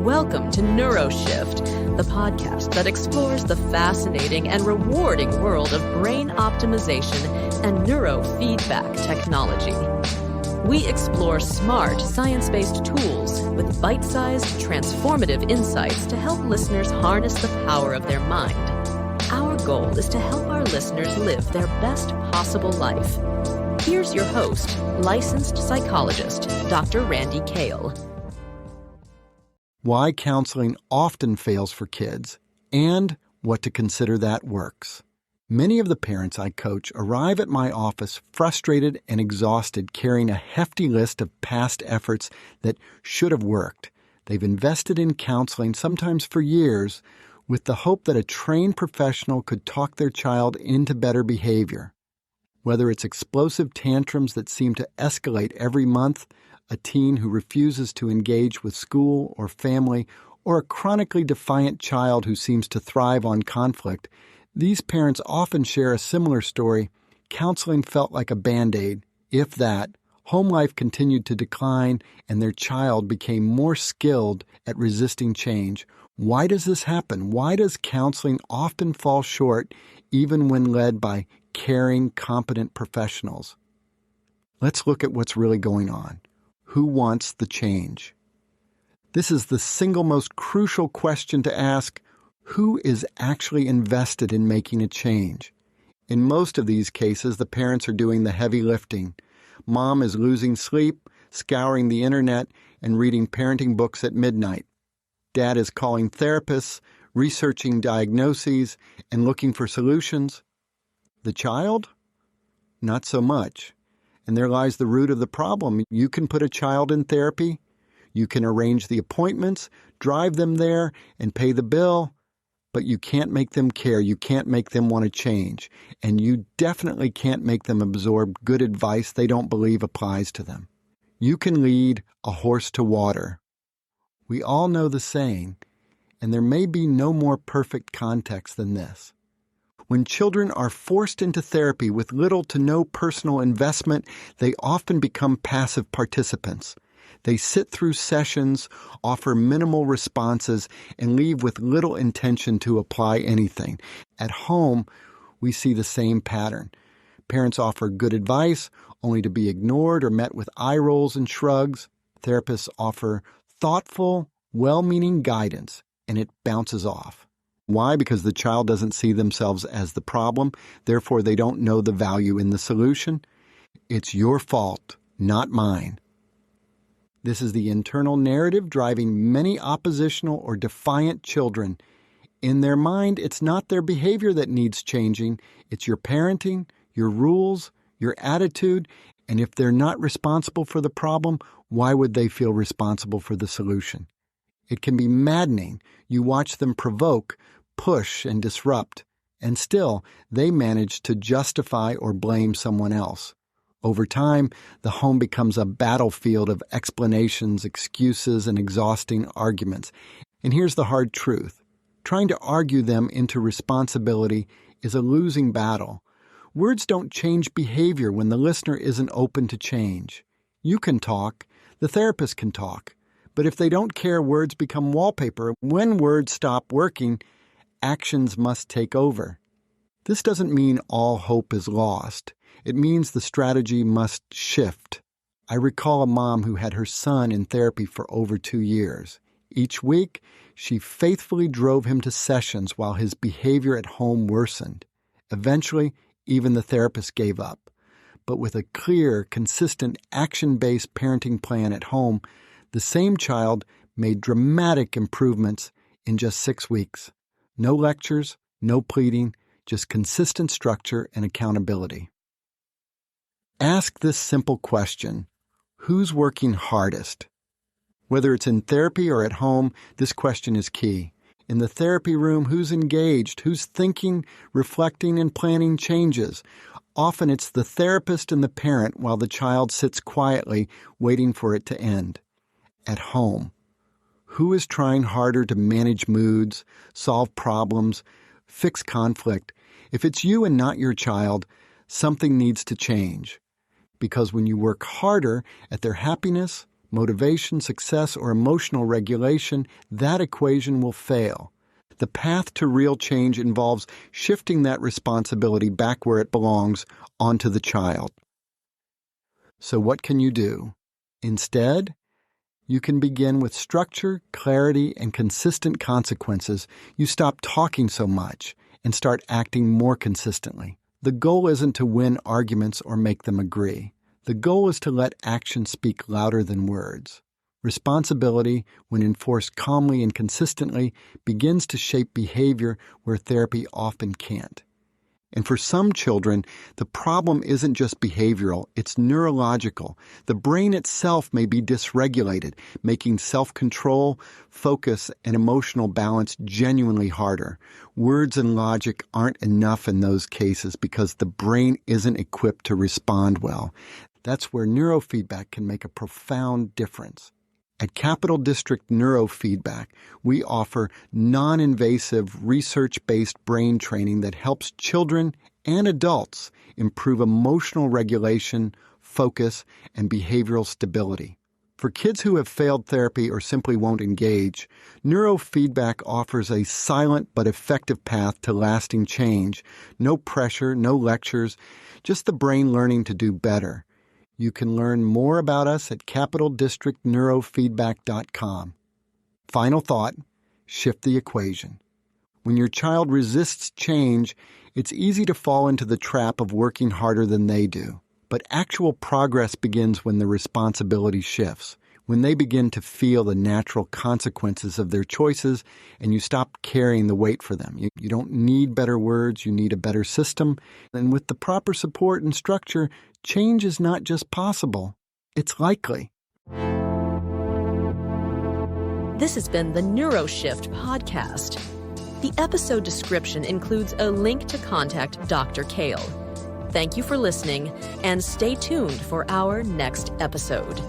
Welcome to NeuroShift, the podcast that explores the fascinating and rewarding world of brain optimization and neurofeedback technology. We explore smart, science-based tools with bite-sized, transformative insights to help listeners harness the power of their mind. Our goal is to help our listeners live their best possible life. Here's your host, licensed psychologist, Dr. Randy Kale. Why counseling often fails for kids, and what to consider that works. Many of the parents I coach arrive at my office frustrated and exhausted, carrying a hefty list of past efforts that should have worked. They've invested in counseling, sometimes for years, with the hope that a trained professional could talk their child into better behavior. Whether it's explosive tantrums that seem to escalate every month, a teen who refuses to engage with school or family, or a chronically defiant child who seems to thrive on conflict, these parents often share a similar story. Counseling felt like a Band-Aid. If that, home life continued to decline and their child became more skilled at resisting change. Why does this happen? Why does counseling often fall short even when led by caring, competent professionals? Let's look at what's really going on. Who wants the change? This is the single most crucial question to ask. Who is actually invested in making a change? In most of these cases, the parents are doing the heavy lifting. Mom is losing sleep, scouring the internet, and reading parenting books at midnight. Dad is calling therapists, researching diagnoses, and looking for solutions. The child? Not so much. And there lies the root of the problem. You can put a child in therapy, you can arrange the appointments, drive them there, and pay the bill, but you can't make them care. You can't make them want to change. And you definitely can't make them absorb good advice they don't believe applies to them. You can lead a horse to water. We all know the saying, and there may be no more perfect context than this. When children are forced into therapy with little to no personal investment, they often become passive participants. They sit through sessions, offer minimal responses, and leave with little intention to apply anything. At home, we see the same pattern. Parents offer good advice, only to be ignored or met with eye rolls and shrugs. Therapists offer thoughtful, well-meaning guidance, and it bounces off. Why? Because the child doesn't see themselves as the problem, therefore they don't know the value in the solution. It's your fault, not mine. This is the internal narrative driving many oppositional or defiant children. In their mind, it's not their behavior that needs changing, it's your parenting, your rules, your attitude, and if they're not responsible for the problem, why would they feel responsible for the solution? It can be maddening. You watch them provoke, push, and disrupt, and still they manage to justify or blame someone else. Over time, the home becomes a battlefield of explanations, excuses, and exhausting arguments. And here's the hard truth. Trying to argue them into responsibility is a losing battle. Words don't change behavior when the listener isn't open to change. You can talk, the therapist can talk, but if they don't care, words become wallpaper. When words stop working, actions must take over. This doesn't mean all hope is lost. It means the strategy must shift. I recall a mom who had her son in therapy for over 2 years. Each week, she faithfully drove him to sessions while his behavior at home worsened. Eventually, even the therapist gave up. But with a clear, consistent, action-based parenting plan at home, the same child made dramatic improvements in just 6 weeks. No lectures, no pleading, just consistent structure and accountability. Ask this simple question: who's working hardest? Whether it's in therapy or at home, this question is key. In the therapy room, who's engaged? Who's thinking, reflecting, and planning changes? Often it's the therapist and the parent while the child sits quietly waiting for it to end. At home, who is trying harder to manage moods, solve problems, fix conflict? If it's you and not your child, something needs to change. Because when you work harder at their happiness, motivation, success, or emotional regulation, that equation will fail. The path to real change involves shifting that responsibility back where it belongs, onto the child. So what can you do? Instead, you can begin with structure, clarity, and consistent consequences. You stop talking so much and start acting more consistently. The goal isn't to win arguments or make them agree. The goal is to let action speak louder than words. Responsibility, when enforced calmly and consistently, begins to shape behavior where therapy often can't. And for some children, the problem isn't just behavioral, it's neurological. The brain itself may be dysregulated, making self-control, focus, and emotional balance genuinely harder. Words and logic aren't enough in those cases because the brain isn't equipped to respond well. That's where neurofeedback can make a profound difference. At Capital District Neurofeedback, we offer non-invasive, research-based brain training that helps children and adults improve emotional regulation, focus, and behavioral stability. For kids who have failed therapy or simply won't engage, neurofeedback offers a silent but effective path to lasting change. No pressure, no lectures, just the brain learning to do better. You can learn more about us at capitaldistrictneurofeedback.com. Final thought, shift the equation. When your child resists change, it's easy to fall into the trap of working harder than they do. But actual progress begins when the responsibility shifts, when they begin to feel the natural consequences of their choices and you stop carrying the weight for them. You don't need better words, you need a better system. And with the proper support and structure, change is not just possible, it's likely. This has been the NeuroShift podcast. The episode description includes a link to contact Dr. Kale. Thank you for listening, and stay tuned for our next episode.